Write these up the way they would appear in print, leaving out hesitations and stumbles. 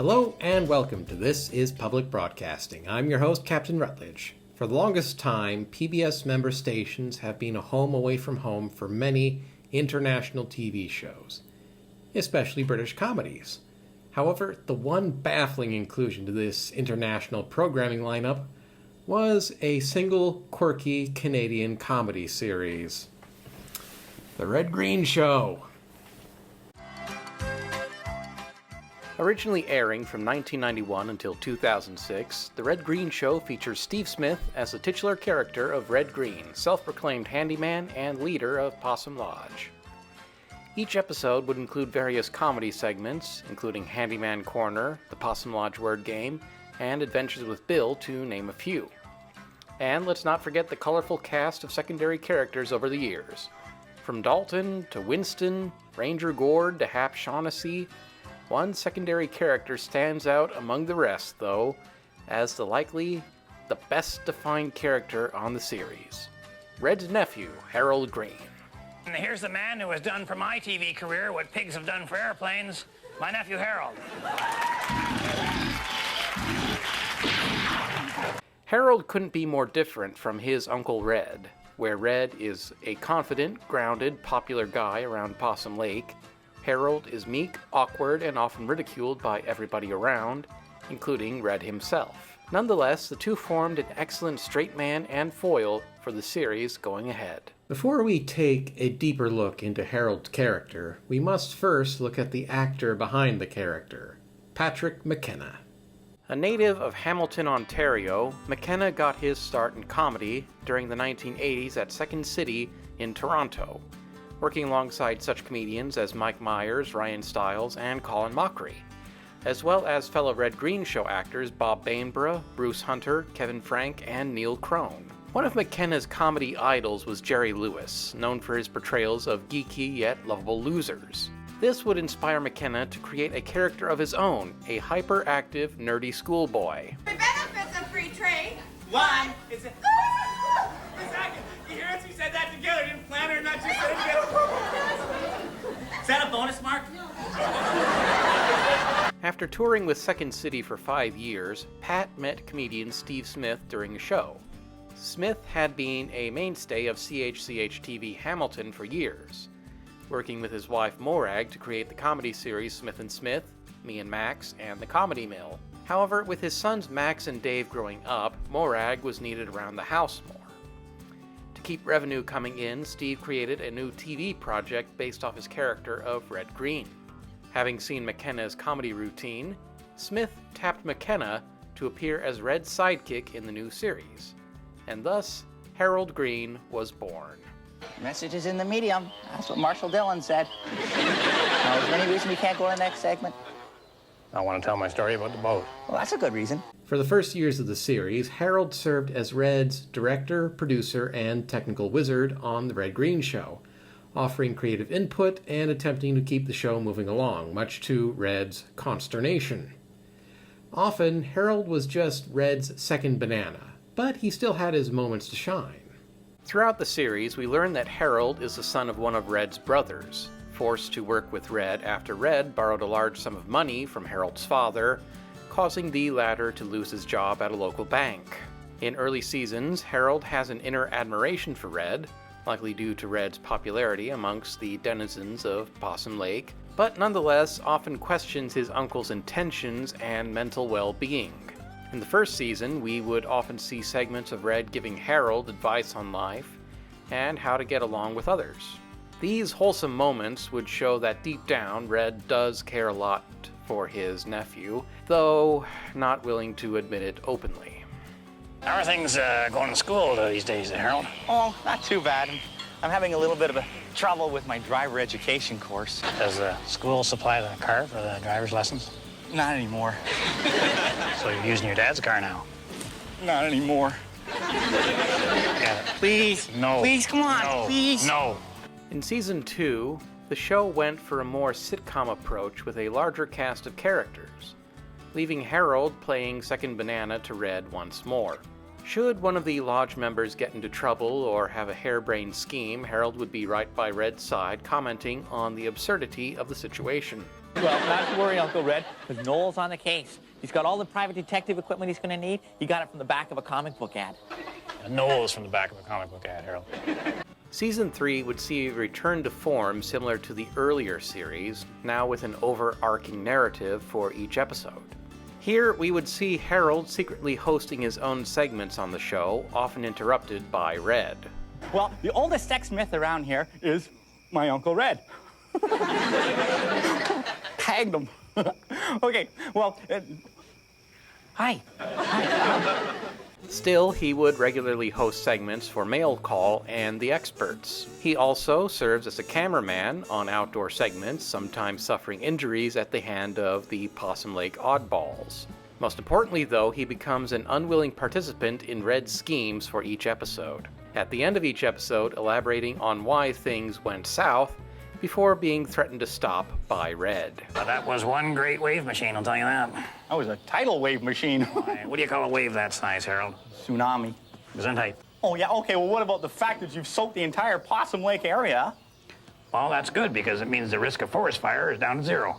Hello and welcome to This is Public Broadcasting. I'm your host, Captain Rutledge. For the longest time, PBS member stations have been a home away from home for many international TV shows, especially British comedies. However, the one baffling inclusion to this international programming lineup was a single quirky Canadian comedy series, The Red Green Show. Originally airing from 1991 until 2006, The Red Green Show features Steve Smith as the titular character of Red Green, self-proclaimed handyman and leader of Possum Lodge. Each episode would include various comedy segments, including Handyman Corner, the Possum Lodge Word Game, and Adventures with Bill, to name a few. And let's not forget the colorful cast of secondary characters over the years. From Dalton to Winston, Ranger Gord to Hap Shaughnessy, one secondary character stands out among the rest, though, as the best defined character on the series. Red's nephew, Harold Green. And here's the man who has done for my TV career what pigs have done for airplanes, my nephew Harold. Harold couldn't be more different from his Uncle Red, where Red is a confident, grounded, popular guy around Possum Lake. Harold is meek, awkward, and often ridiculed by everybody around, including Red himself. Nonetheless, the two formed an excellent straight man and foil for the series going ahead. Before we take a deeper look into Harold's character, we must first look at the actor behind the character, Patrick McKenna. A native of Hamilton, Ontario, McKenna got his start in comedy during the 1980s at Second City in Toronto, working alongside such comedians as Mike Myers, Ryan Stiles, and Colin Mockery, as well as fellow Red Green Show actors Bob Bainborough, Bruce Hunter, Kevin Frank, and Neil Crone. One of McKenna's comedy idols was Jerry Lewis, known for his portrayals of geeky yet lovable losers. This would inspire McKenna to create a character of his own, a hyperactive, nerdy schoolboy. The benefits of free trade. One is a second. You hear us? We said that together. Didn't plan or not just said it together. Is that a bonus mark? After touring with Second City for 5 years, Pat met comedian Steve Smith during a show. Smith had been a mainstay of CHCH-TV Hamilton for years, working with his wife Morag to create the comedy series Smith and Smith, Me and Max, and The Comedy Mill. However, with his sons Max and Dave growing up, Morag was needed around the house more. To keep revenue coming in, Steve created a new TV project based off his character of Red Green. Having seen McKenna's comedy routine, Smith tapped McKenna to appear as Red's sidekick in the new series, and thus Harold Green was born. Message is in the medium. That's what Marshall Dillon said. Now, is there any reason we can't go to the next segment? I want to tell my story about the boat. Well, that's a good reason. For the first years of the series, Harold served as Red's director, producer, and technical wizard on The Red Green Show, offering creative input and attempting to keep the show moving along, much to Red's consternation. Often, Harold was just Red's second banana, but he still had his moments to shine. Throughout the series, we learn that Harold is the son of one of Red's brothers, forced to work with Red after Red borrowed a large sum of money from Harold's father, causing the latter to lose his job at a local bank. In early seasons, Harold has an inner admiration for Red, likely due to Red's popularity amongst the denizens of Possum Lake, but nonetheless often questions his uncle's intentions and mental well-being. In the first season, we would often see segments of Red giving Harold advice on life and how to get along with others. These wholesome moments would show that deep down, Red does care a lot for his nephew, though not willing to admit it openly. How are things going to school these days, Harold? Oh, not too bad. I'm having a little bit of a trouble with my driver education course. Does the school supply the car for the driver's lessons? Not anymore. So you're using your dad's car now? Not anymore. Yeah. Please. No. Please, come on. No. Please. No. In Season 2, the show went for a more sitcom approach with a larger cast of characters, leaving Harold playing second banana to Red once more. Should one of the lodge members get into trouble or have a harebrained scheme, Harold would be right by Red's side, commenting on the absurdity of the situation. Well, not to worry, Uncle Red, because Noel's on the case. He's got all the private detective equipment he's going to need. He got it from the back of a comic book ad. Noel's from the back of a comic book ad, Harold. Season 3 would see a return to form similar to the earlier series, now with an overarching narrative for each episode. Here, we would see Harold secretly hosting his own segments on the show, often interrupted by Red. Well, the oldest sex myth around here is my Uncle Red. Tagged him. Okay, well, hi. Still, he would regularly host segments for Mail Call and The Experts. He also serves as a cameraman on outdoor segments, sometimes suffering injuries at the hand of the Possum Lake Oddballs. Most importantly, though, he becomes an unwilling participant in Red's schemes for each episode. At the end of each episode, elaborating on why things went south, before being threatened to stop by Red. Well, that was one great wave machine, I'll tell you that. That was a tidal wave machine. What do you call a wave that size, Harold? Tsunami. Gesundheit. Oh, yeah, okay, well, what about the fact that you've soaked the entire Possum Lake area? Well, that's good, because it means the risk of forest fire is down to 0.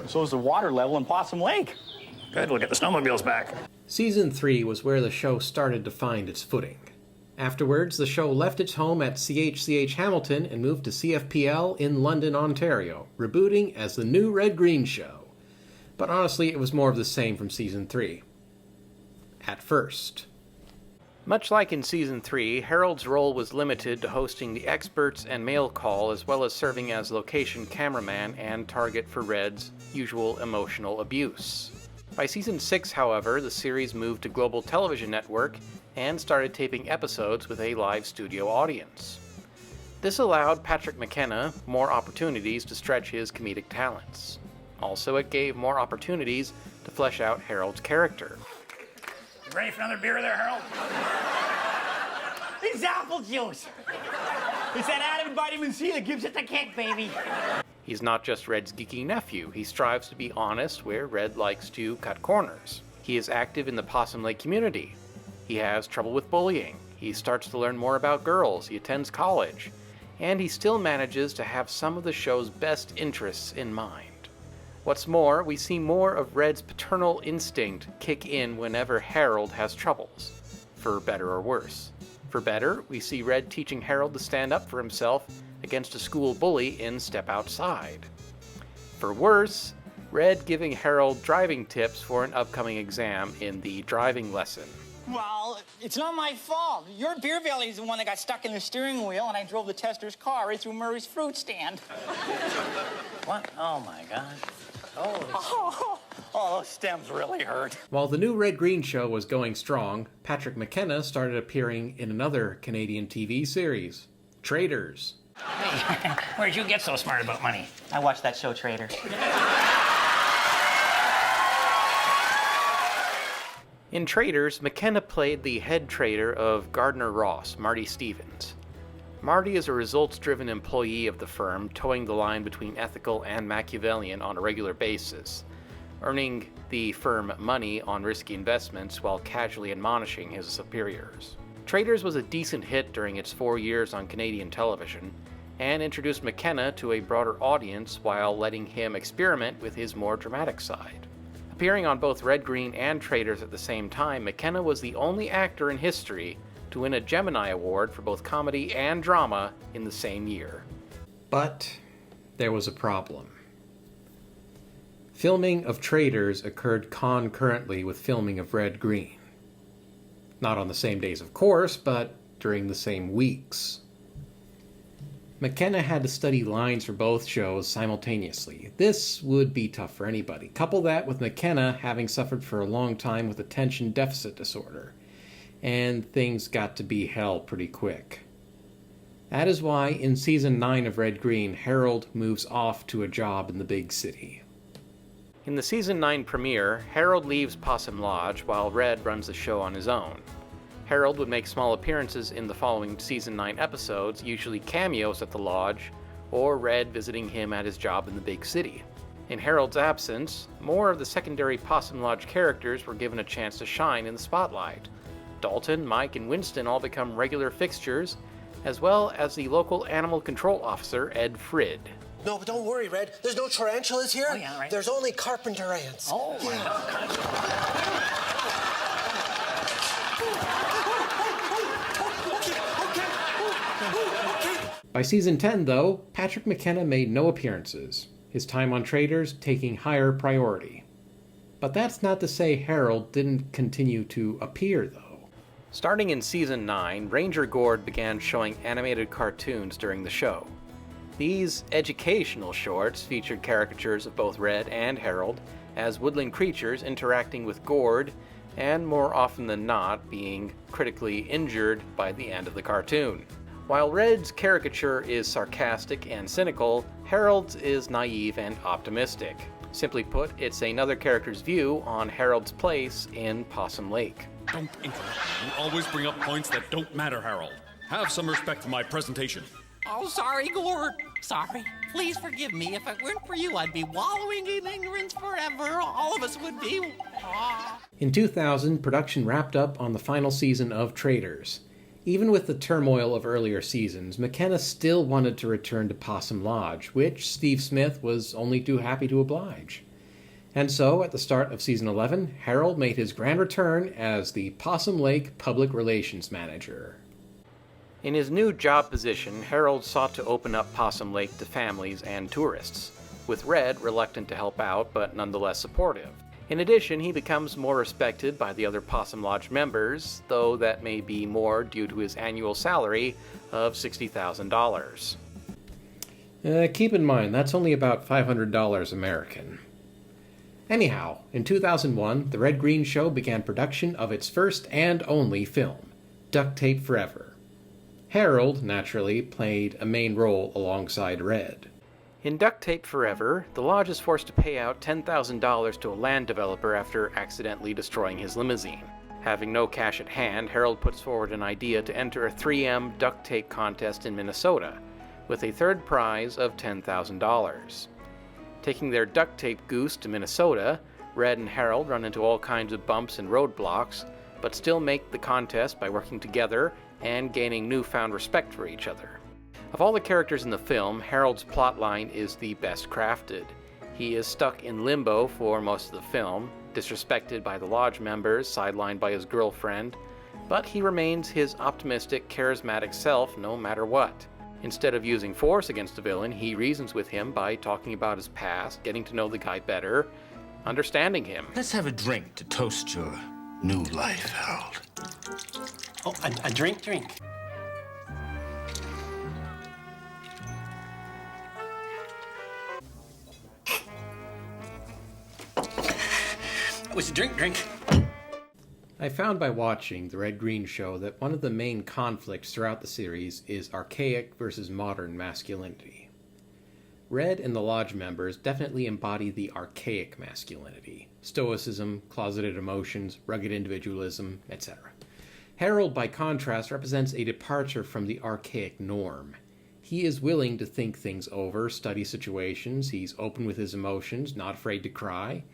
So is the water level in Possum Lake. Good, we'll get the snowmobiles back. Season 3 was where the show started to find its footing. Afterwards, the show left its home at CHCH Hamilton and moved to CFPL in London, Ontario, rebooting as the new Red-Green Show. But honestly, it was more of the same from Season 3. At first. Much like in Season 3, Harold's role was limited to hosting The Experts and Mail Call, as well as serving as location cameraman and target for Red's usual emotional abuse. By Season 6, however, the series moved to Global Television Network and started taping episodes with a live studio audience. This allowed Patrick McKenna more opportunities to stretch his comedic talents. Also, it gave more opportunities to flesh out Harold's character. You ready for another beer there, Harold? It's apple juice. It's that added vitamin C that gives it the kick, baby. He's not just Red's geeky nephew. He strives to be honest where Red likes to cut corners. He is active in the Possum Lake community. He has trouble with bullying. He starts to learn more about girls. He attends college. And he still manages to have some of the show's best interests in mind. What's more, we see more of Red's paternal instinct kick in whenever Harold has troubles, for better or worse. For better, we see Red teaching Harold to stand up for himself against a school bully in Step Outside. For worse, Red giving Harold driving tips for an upcoming exam in the driving lesson. Well, it's not my fault. Your beer belly is the one that got stuck in the steering wheel, and I drove the tester's car right through Murray's fruit stand. What? Oh, my gosh. Oh, those stems really hurt. While the new Red-Green Show was going strong, Patrick McKenna started appearing in another Canadian TV series, Traders. Hey, where'd you get so smart about money? I watched that show, Trader. In Traders, McKenna played the head trader of Gardner Ross, Marty Stevens. Marty is a results-driven employee of the firm, towing the line between ethical and Machiavellian on a regular basis, earning the firm money on risky investments while casually admonishing his superiors. Traders was a decent hit during its 4 years on Canadian television, and introduced McKenna to a broader audience while letting him experiment with his more dramatic side. Appearing on both Red, Green, and Traders at the same time, McKenna was the only actor in history to win a Gemini Award for both comedy and drama in the same year. But there was a problem. Filming of Traders occurred concurrently with filming of Red, Green. Not on the same days, of course, but during the same weeks. McKenna had to study lines for both shows simultaneously. This would be tough for anybody. Couple that with McKenna having suffered for a long time with attention deficit disorder, and things got to be hell pretty quick. That is why in Season 9 of Red Green, Harold moves off to a job in the big city. In the Season 9 premiere, Harold leaves Possum Lodge while Red runs the show on his own. Harold would make small appearances in the following Season 9 episodes, usually cameos at the lodge, or Red visiting him at his job in the big city. In Harold's absence, more of the secondary Possum Lodge characters were given a chance to shine in the spotlight. Dalton, Mike, and Winston all become regular fixtures, as well as the local animal control officer, Ed Frid. No, but don't worry, Red. There's no tarantulas here. Oh, yeah, right. There's only carpenter ants. Oh, By season 10, though, Patrick McKenna made no appearances, his time on Traders taking higher priority. But that's not to say Harold didn't continue to appear, though. Starting in season 9, Ranger Gord began showing animated cartoons during the show. These educational shorts featured caricatures of both Red and Harold as woodland creatures interacting with Gord, and more often than not being critically injured by the end of the cartoon. While Red's caricature is sarcastic and cynical, Harold's is naive and optimistic. Simply put, it's another character's view on Harold's place in Possum Lake. Don't interrupt. You always bring up points that don't matter, Harold. Have some respect for my presentation. Oh, sorry, Gord. Sorry. Please forgive me. If it weren't for you, I'd be wallowing in ignorance forever. All of us would be. In 2000, production wrapped up on the final season of Traders. Even with the turmoil of earlier seasons, McKenna still wanted to return to Possum Lodge, which Steve Smith was only too happy to oblige. And so, at the start of season 11, Harold made his grand return as the Possum Lake Public Relations Manager. In his new job position, Harold sought to open up Possum Lake to families and tourists, with Red reluctant to help out but nonetheless supportive. In addition, he becomes more respected by the other Possum Lodge members, though that may be more due to his annual salary of $60,000. Keep in mind, that's only about $500 American. Anyhow, in 2001, The Red Green Show began production of its first and only film, Duct Tape Forever. Harold, naturally, played a main role alongside Red. In Duct Tape Forever, the lodge is forced to pay out $10,000 to a land developer after accidentally destroying his limousine. Having no cash at hand, Harold puts forward an idea to enter a 3M duct tape contest in Minnesota, with a third prize of $10,000. Taking their duct tape goose to Minnesota, Red and Harold run into all kinds of bumps and roadblocks, but still make the contest by working together and gaining newfound respect for each other. Of all the characters in the film, Harold's plotline is the best crafted. He is stuck in limbo for most of the film, disrespected by the lodge members, sidelined by his girlfriend, but he remains his optimistic, charismatic self no matter what. Instead of using force against the villain, he reasons with him by talking about his past, getting to know the guy better, understanding him. Let's have a drink to toast your new life, Harold. Oh, a drink? What's a drink? I found by watching The Red Green Show that one of the main conflicts throughout the series is archaic versus modern masculinity. Red and the lodge members definitely embody the archaic masculinity, stoicism, closeted emotions, rugged individualism, etc. Harold, by contrast, represents a departure from the archaic norm. He is willing to think things over, study situations, he's open with his emotions, not afraid to cry.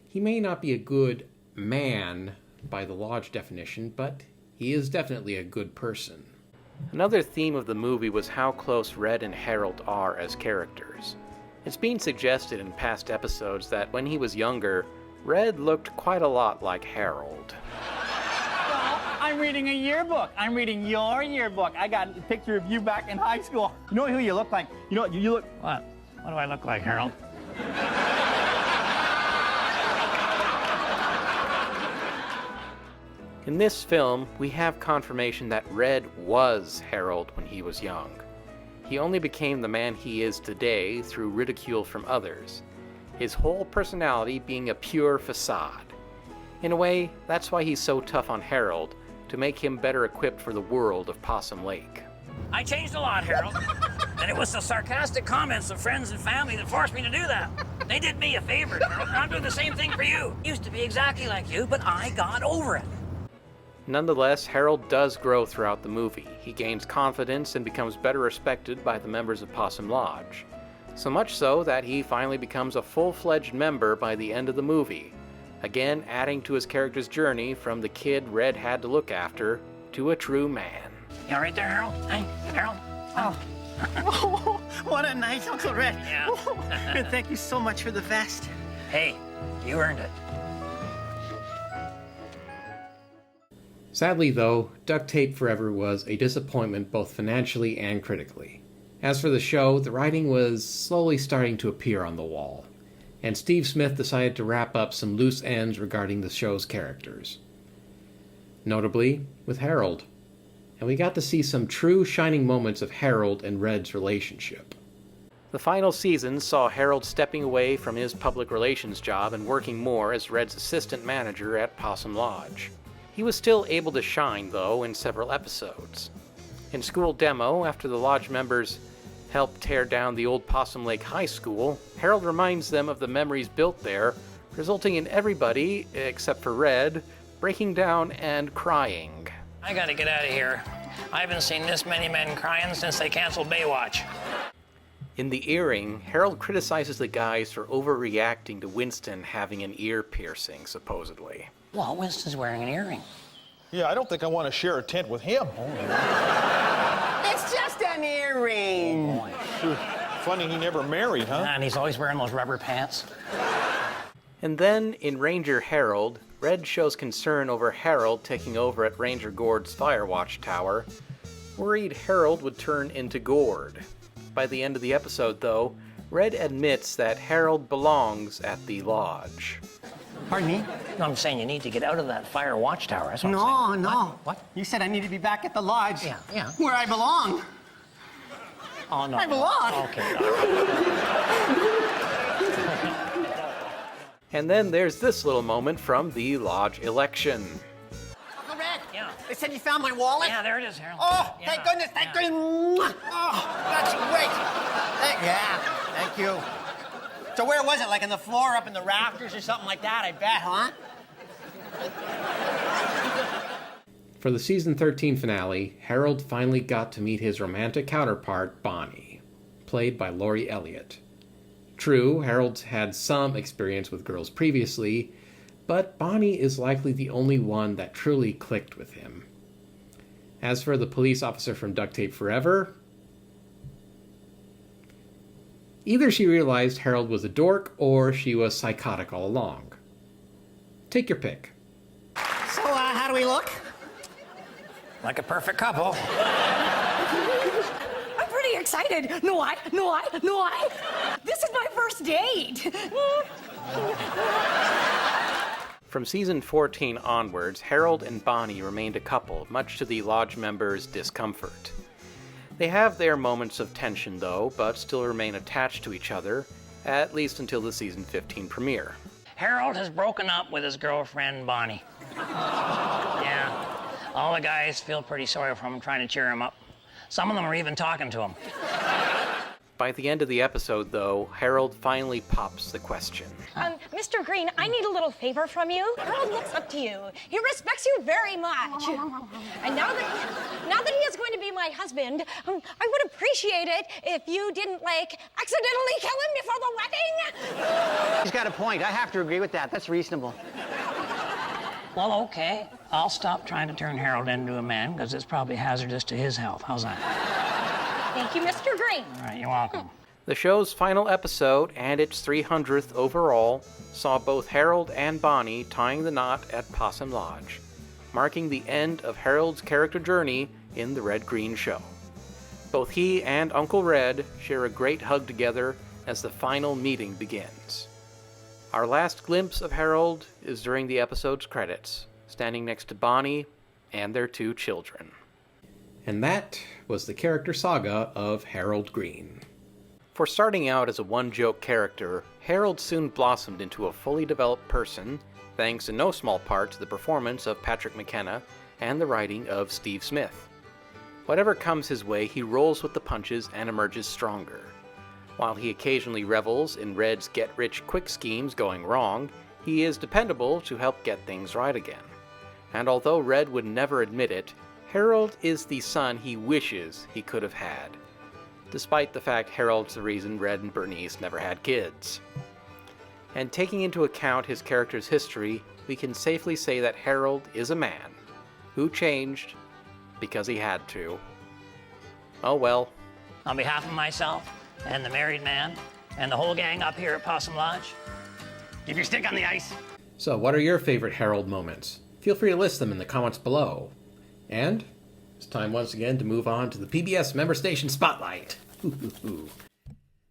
He may not be a good man by the lodge definition, but he is definitely a good person. Another theme of the movie was how close Red and Harold are as characters. It's been suggested in past episodes that when he was younger, Red looked quite a lot like Harold. Well, I'm reading a yearbook. I'm reading your yearbook. I got a picture of you back in high school. You know who you look like? You know what you look... What? What do I look like, Harold? In this film, we have confirmation that Red was Harold when he was young. He only became the man he is today through ridicule from others, his whole personality being a pure facade. In a way, that's why he's so tough on Harold, to make him better equipped for the world of Possum Lake. I changed a lot, Harold. And it was the sarcastic comments of friends and family that forced me to do that. They did me a favor, Harold, and I'm doing the same thing for you. Used to be exactly like you, but I got over it. Nonetheless, Harold does grow throughout the movie. He gains confidence and becomes better respected by the members of Possum Lodge. So much so that he finally becomes a full-fledged member by the end of the movie, again adding to his character's journey from the kid Red had to look after to a true man. You all right there, Harold? Hey, Harold? Oh. What a night, Uncle Red. Yeah. And thank you so much for the vest. Hey, you earned it. Sadly, though, Duct Tape Forever was a disappointment both financially and critically. As for the show, the writing was slowly starting to appear on the wall, and Steve Smith decided to wrap up some loose ends regarding the show's characters. Notably, with Harold. And we got to see some true shining moments of Harold and Red's relationship. The final season saw Harold stepping away from his public relations job and working more as Red's assistant manager at Possum Lodge. He was still able to shine, though, in several episodes. In School Demo, after the Lodge members helped tear down the old Possum Lake High School, Harold reminds them of the memories built there, resulting in everybody, except for Red, breaking down and crying. I gotta get out of here. I haven't seen this many men crying since they canceled Baywatch. In The Earring, Harold criticizes the guys for overreacting to Winston having an ear piercing, supposedly. Well, Winston's wearing an earring. Yeah, I don't think I want to share a tent with him. It's just an earring. Funny he never married, huh? And he's always wearing those rubber pants. And then, in Ranger Harold, Red shows concern over Harold taking over at Ranger Gord's fire watch tower, worried Harold would turn into Gord. By the end of the episode, though, Red admits that Harold belongs at the lodge. Pardon me? No, I'm saying you need to get out of that fire watchtower. That's what I'm saying. No. What? You said I need to be back at the lodge. Yeah. Where I belong. Oh, no. I belong. Okay. And then there's this little moment from the lodge election. Uncle Red. Yeah. They said you found my wallet. Yeah, there it is, Harold. Oh, Yeah. thank goodness, thank goodness. Oh, that's great. Thank you. So where was it? Like in the floor, up in the rafters or something like that, I bet, huh? For the season 13 finale, Harold finally got to meet his romantic counterpart, Bonnie, played by Lori Elliott. True, Harold's had some experience with girls previously, but Bonnie is likely the only one that truly clicked with him. As for the police officer from Duct Tape Forever, either she realized Harold was a dork or she was psychotic all along. Take your pick. So, how do we look? Like a perfect couple. I'm pretty excited. No, I. This is my first date. From season 14 onwards, Harold and Bonnie remained a couple, much to the lodge members' discomfort. They have their moments of tension, though, but still remain attached to each other, at least until the season 15 premiere. Harold has broken up with his girlfriend, Bonnie. Yeah. All the guys feel pretty sorry for him, trying to cheer him up. Some of them are even talking to him. By the end of the episode, though, Harold finally pops the question. Mr. Green, I need a little favor from you. Harold looks up to you. He respects you very much. And now that he is going to be my husband, I would appreciate it if you didn't, accidentally kill him before the wedding. He's got a point. I have to agree with that. That's reasonable. Well, okay. I'll stop trying to turn Harold into a man, because it's probably hazardous to his health. How's that? Thank you, Mr. Green. All right, you're welcome. The show's final episode, and its 300th overall, saw both Harold and Bonnie tying the knot at Possum Lodge, marking the end of Harold's character journey in The Red Green Show. Both he and Uncle Red share a great hug together as the final meeting begins. Our last glimpse of Harold is during the episode's credits, standing next to Bonnie and their 2 children. And that was the character saga of Harold Green. For starting out as a one-joke character, Harold soon blossomed into a fully developed person, thanks in no small part to the performance of Patrick McKenna and the writing of Steve Smith. Whatever comes his way, he rolls with the punches and emerges stronger. While he occasionally revels in Red's get-rich-quick schemes going wrong, he is dependable to help get things right again. And although Red would never admit it, Harold is the son he wishes he could have had, despite the fact Harold's the reason Red and Bernice never had kids. And taking into account his character's history, we can safely say that Harold is a man who changed because he had to. Oh well. On behalf of myself and the married man, and the whole gang up here at Possum Lodge. Keep your stick on the ice. So, what are your favorite Harold moments? Feel free to list them in the comments below. And it's time once again to move on to the PBS Member Station Spotlight.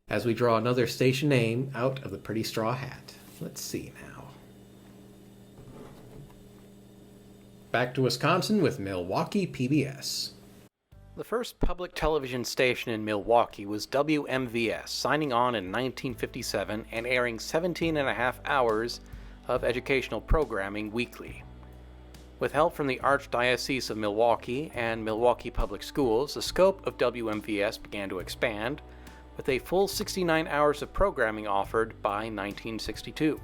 As we draw another station name out of the pretty straw hat. Let's see now. Back to Wisconsin with Milwaukee PBS. The first public television station in Milwaukee was WMVS, signing on in 1957 and airing 17.5 hours of educational programming weekly. With help from the Archdiocese of Milwaukee and Milwaukee Public Schools, the scope of WMVS began to expand, with a full 69 hours of programming offered by 1962.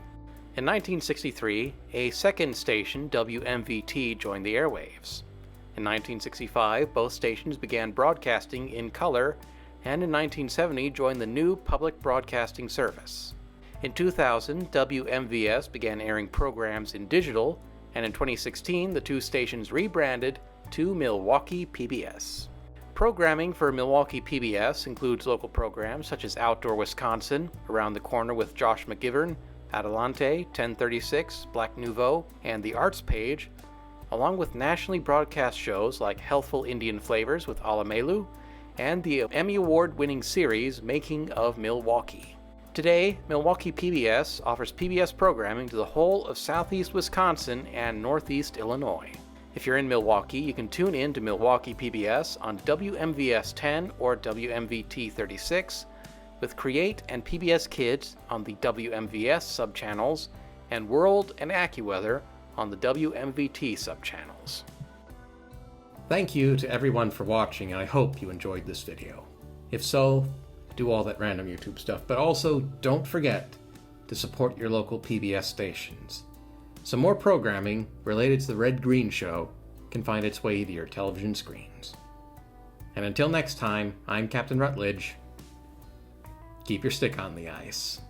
In 1963, a second station, WMVT, joined the airwaves. In 1965, both stations began broadcasting in color, and in 1970 joined the new public broadcasting service. In 2000, WMVS began airing programs in digital, and in 2016, the two stations rebranded to Milwaukee PBS. Programming for Milwaukee PBS includes local programs such as Outdoor Wisconsin, Around the Corner with Josh McGivern, Adelante, 1036, Black Nouveau, and The Arts Page, along with nationally broadcast shows like Healthful Indian Flavors with Alamelu, and the Emmy Award-winning series Making of Milwaukee. Today, Milwaukee PBS offers PBS programming to the whole of southeast Wisconsin and northeast Illinois. If you're in Milwaukee, you can tune in to Milwaukee PBS on WMVS 10 or WMVT 36, with Create and PBS Kids on the WMVS subchannels, and World and AccuWeather on the WMVT subchannels. Thank you to everyone for watching, and I hope you enjoyed this video. If so, do all that random YouTube stuff, but also don't forget to support your local PBS stations. Some more programming related to the Red Green Show can find its way to your television screens. And until next time, I'm Captain Rutledge. Keep your stick on the ice.